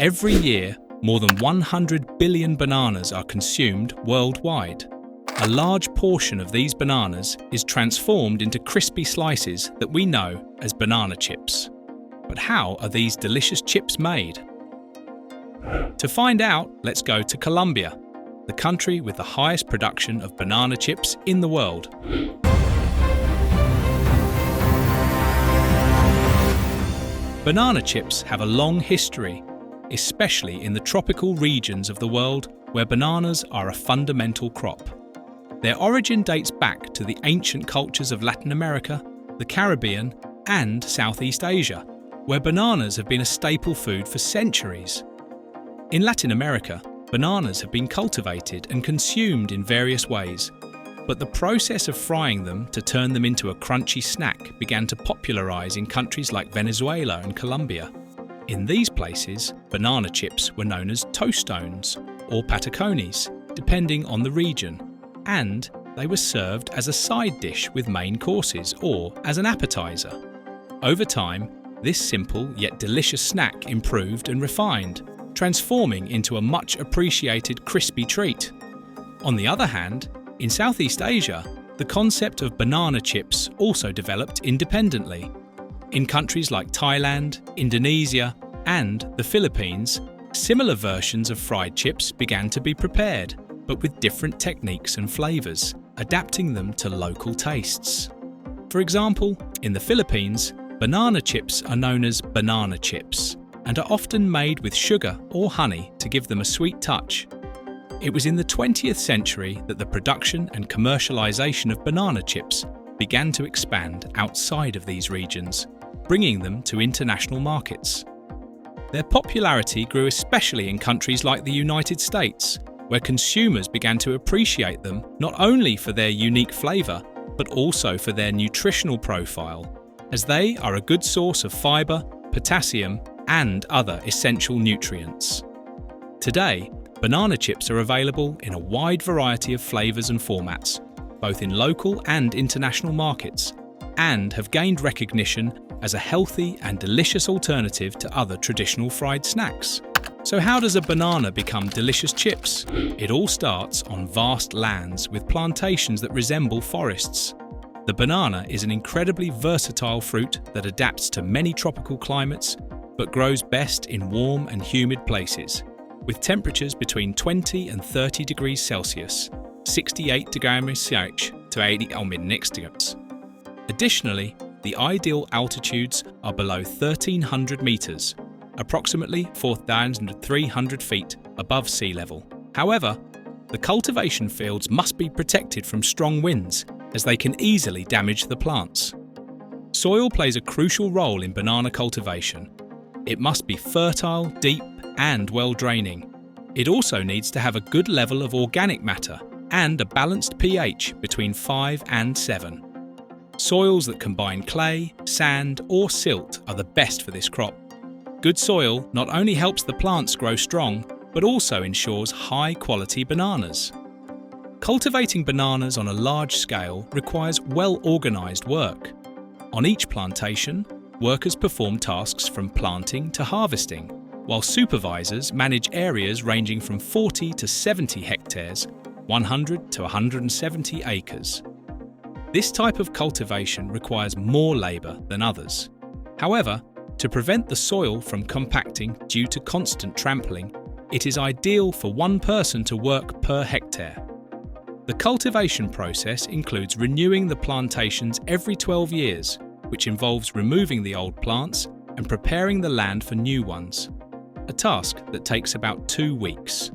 Every year, more than 100 billion bananas are consumed worldwide. A large portion of these bananas is transformed into crispy slices that we know as banana chips. But how are these delicious chips made? To find out, let's go to Colombia, the country with the highest production of banana chips in the world. Banana chips have a long history, especially in the tropical regions of the world where bananas are a fundamental crop. Their origin dates back to the ancient cultures of Latin America, the Caribbean, and Southeast Asia, where bananas have been a staple food for centuries. In Latin America, bananas have been cultivated and consumed in various ways, but the process of frying them to turn them into a crunchy snack began to popularize in countries like Venezuela and Colombia. In these places, banana chips were known as tostones or patacones, depending on the region, and they were served as a side dish with main courses or as an appetizer. Over time, this simple yet delicious snack improved and refined, transforming into a much appreciated crispy treat. On the other hand, in Southeast Asia, the concept of banana chips also developed independently. In countries like Thailand, Indonesia, and the Philippines, similar versions of fried chips began to be prepared, but with different techniques and flavors, adapting them to local tastes. For example, in the Philippines, banana chips are known as banana chips and are often made with sugar or honey to give them a sweet touch. It was in the 20th century that the production and commercialization of banana chips began to expand outside of these regions, bringing them to international markets. Their popularity grew especially in countries like the United States, where consumers began to appreciate them not only for their unique flavor, but also for their nutritional profile, as they are a good source of fiber, potassium, and other essential nutrients. Today, banana chips are available in a wide variety of flavors and formats, both in local and international markets, and have gained recognition as a healthy and delicious alternative to other traditional fried snacks. So how does a banana become delicious chips? It all starts on vast lands with plantations that resemble forests. The banana is an incredibly versatile fruit that adapts to many tropical climates, but grows best in warm and humid places, with temperatures between 20 and 30 degrees Celsius, 68 degrees Celsius to 80 degrees. Additionally, the ideal altitudes are below 1,300 meters, approximately 4,300 feet above sea level. However, the cultivation fields must be protected from strong winds, as they can easily damage the plants. Soil plays a crucial role in banana cultivation. It must be fertile, deep, and well-draining. It also needs to have a good level of organic matter and a balanced pH between 5 and 7. Soils that combine clay, sand, or silt are the best for this crop. Good soil not only helps the plants grow strong, but also ensures high-quality bananas. Cultivating bananas on a large scale requires well-organized work. On each plantation, workers perform tasks from planting to harvesting, while supervisors manage areas ranging from 40 to 70 hectares, 100 to 170 acres. This type of cultivation requires more labour than others. However, to prevent the soil from compacting due to constant trampling, it is ideal for one person to work per hectare. The cultivation process includes renewing the plantations every 12 years, which involves removing the old plants and preparing the land for new ones, a task that takes about 2 weeks.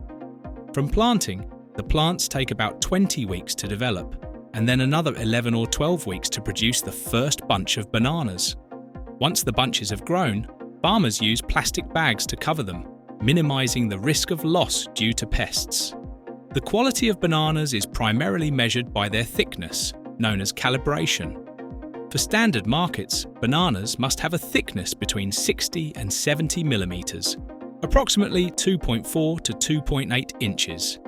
From planting, the plants take about 20 weeks to develop, and then another 11 or 12 weeks to produce the first bunch of bananas. Once the bunches have grown, farmers use plastic bags to cover them, minimizing the risk of loss due to pests. The quality of bananas is primarily measured by their thickness, known as calibration. For standard markets, bananas must have a thickness between 60 and 70 millimeters, approximately 2.4 to 2.8 inches,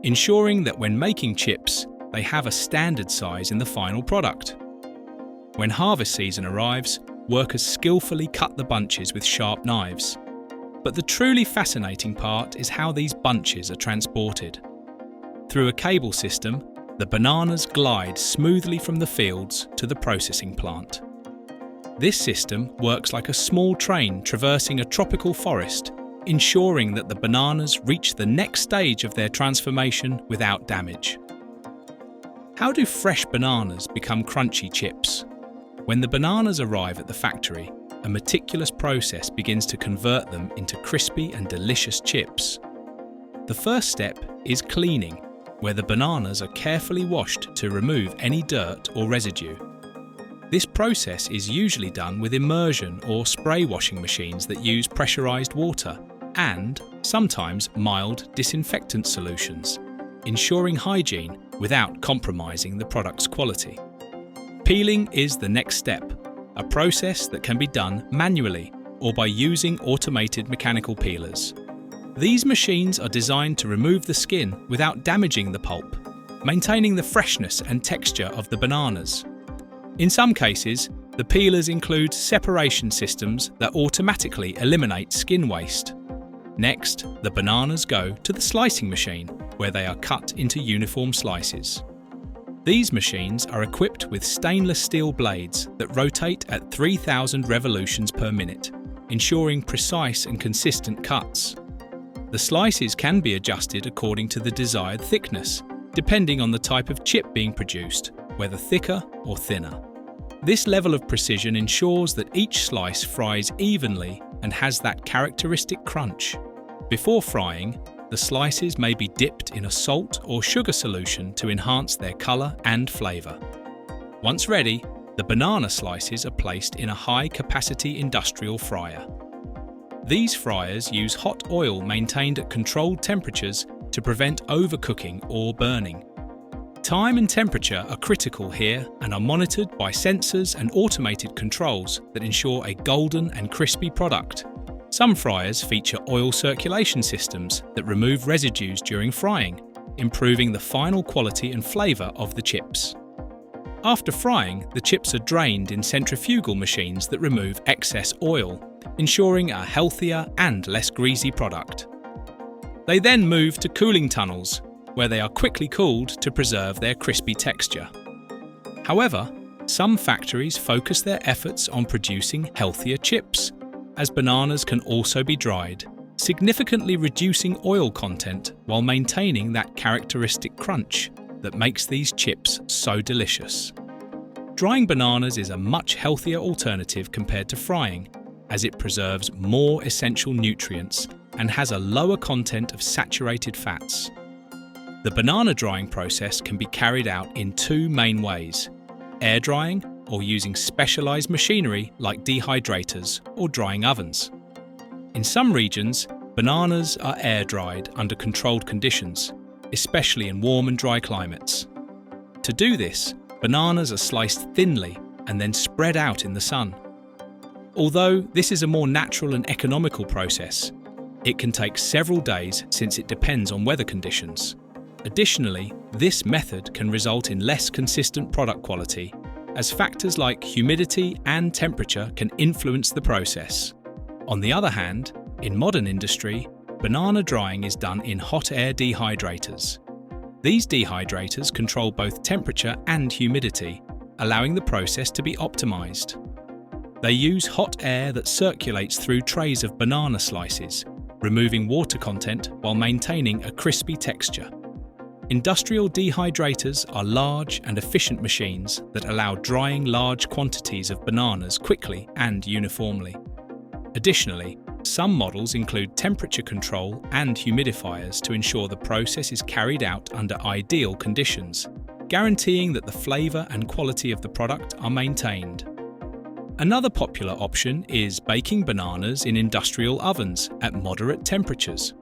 ensuring that when making chips, they have a standard size in the final product. When harvest season arrives, workers skillfully cut the bunches with sharp knives. But the truly fascinating part is how these bunches are transported. Through a cable system, the bananas glide smoothly from the fields to the processing plant. This system works like a small train traversing a tropical forest, ensuring that the bananas reach the next stage of their transformation without damage. How do fresh bananas become crunchy chips? When the bananas arrive at the factory, a meticulous process begins to convert them into crispy and delicious chips. The first step is cleaning, where the bananas are carefully washed to remove any dirt or residue. This process is usually done with immersion or spray washing machines that use pressurized water and sometimes mild disinfectant solutions, ensuring hygiene without compromising the product's quality. Peeling is the next step, a process that can be done manually or by using automated mechanical peelers. These machines are designed to remove the skin without damaging the pulp, maintaining the freshness and texture of the bananas. In some cases, the peelers include separation systems that automatically eliminate skin waste. Next, the bananas go to the slicing machine, where they are cut into uniform slices. These machines are equipped with stainless steel blades that rotate at 3,000 revolutions per minute, ensuring precise and consistent cuts. The slices can be adjusted according to the desired thickness, depending on the type of chip being produced, whether thicker or thinner. This level of precision ensures that each slice fries evenly and has that characteristic crunch. Before frying, the slices may be dipped in a salt or sugar solution to enhance their colour and flavour. Once ready, the banana slices are placed in a high-capacity industrial fryer. These fryers use hot oil maintained at controlled temperatures to prevent overcooking or burning. Time and temperature are critical here and are monitored by sensors and automated controls that ensure a golden and crispy product. Some fryers feature oil circulation systems that remove residues during frying, improving the final quality and flavour of the chips. After frying, the chips are drained in centrifugal machines that remove excess oil, ensuring a healthier and less greasy product. They then move to cooling tunnels, where they are quickly cooled to preserve their crispy texture. However, some factories focus their efforts on producing healthier chips, as bananas can also be dried, significantly reducing oil content while maintaining that characteristic crunch that makes these chips so delicious. Drying bananas is a much healthier alternative compared to frying, as it preserves more essential nutrients and has a lower content of saturated fats. The banana drying process can be carried out in two main ways: air drying or using specialised machinery like dehydrators or drying ovens. In some regions, bananas are air dried under controlled conditions, especially in warm and dry climates. To do this, bananas are sliced thinly and then spread out in the sun. Although this is a more natural and economical process, it can take several days since it depends on weather conditions. Additionally, this method can result in less consistent product quality, as factors like humidity and temperature can influence the process. On the other hand, in modern industry, banana drying is done in hot air dehydrators. These dehydrators control both temperature and humidity, allowing the process to be optimized. They use hot air that circulates through trays of banana slices, removing water content while maintaining a crispy texture. Industrial dehydrators are large and efficient machines that allow drying large quantities of bananas quickly and uniformly. Additionally, some models include temperature control and humidifiers to ensure the process is carried out under ideal conditions, guaranteeing that the flavour and quality of the product are maintained. Another popular option is baking bananas in industrial ovens at moderate temperatures.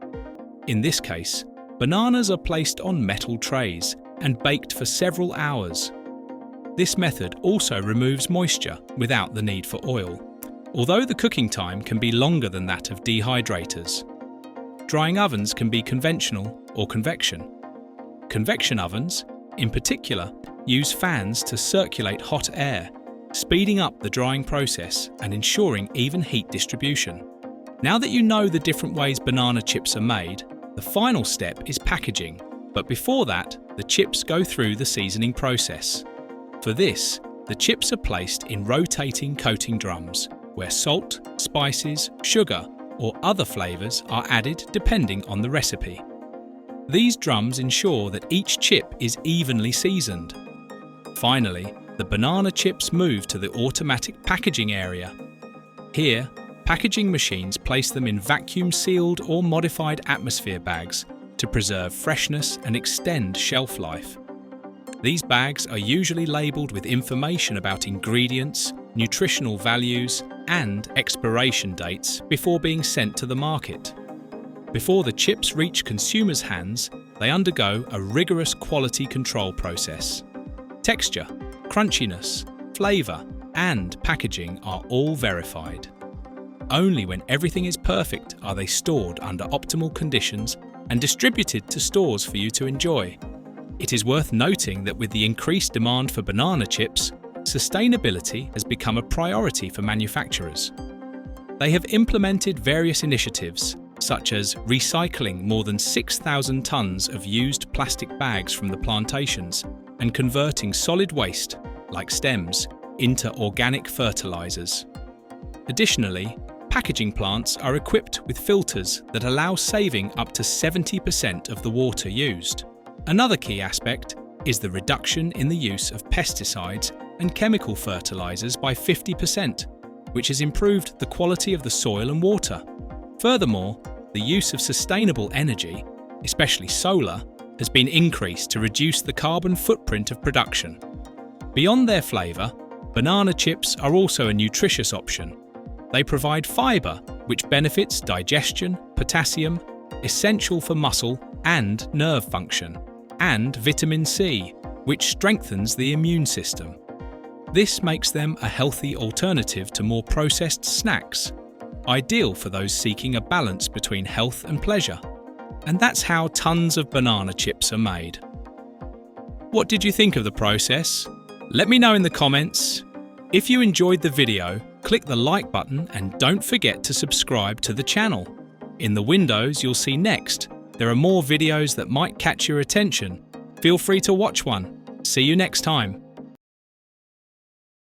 In this case, bananas are placed on metal trays and baked for several hours. This method also removes moisture without the need for oil, although the cooking time can be longer than that of dehydrators. Drying ovens can be conventional or convection. Convection ovens, in particular, use fans to circulate hot air, speeding up the drying process and ensuring even heat distribution. Now that you know the different ways banana chips are made, the final step is packaging. But before that, the chips go through the seasoning process. For this, the chips are placed in rotating coating drums, where salt, spices, sugar, or other flavours are added depending on the recipe. These drums ensure that each chip is evenly seasoned. Finally, the banana chips move to the automatic packaging area. Here, packaging machines place them in vacuum-sealed or modified atmosphere bags to preserve freshness and extend shelf life. These bags are usually labelled with information about ingredients, nutritional values, and expiration dates before being sent to the market. Before the chips reach consumers' hands, they undergo a rigorous quality control process. Texture, crunchiness, flavour, and packaging are all verified. Only when everything is perfect are they stored under optimal conditions and distributed to stores for you to enjoy. It is worth noting that with the increased demand for banana chips, sustainability has become a priority for manufacturers. They have implemented various initiatives, such as recycling more than 6,000 tonnes of used plastic bags from the plantations and converting solid waste, like stems, into organic fertilisers. Additionally, packaging plants are equipped with filters that allow saving up to 70% of the water used. Another key aspect is the reduction in the use of pesticides and chemical fertilisers by 50%, which has improved the quality of the soil and water. Furthermore, the use of sustainable energy, especially solar, has been increased to reduce the carbon footprint of production. Beyond their flavour, banana chips are also a nutritious option. They provide fibre, which benefits digestion, potassium, essential for muscle and nerve function, and vitamin C, which strengthens the immune system. This makes them a healthy alternative to more processed snacks, ideal for those seeking a balance between health and pleasure. And that's how tons of banana chips are made. What did you think of the process? Let me know in the comments. If you enjoyed the video, click the like button and don't forget to subscribe to the channel. In the windows you'll see next, there are more videos that might catch your attention. Feel free to watch one. See you next time.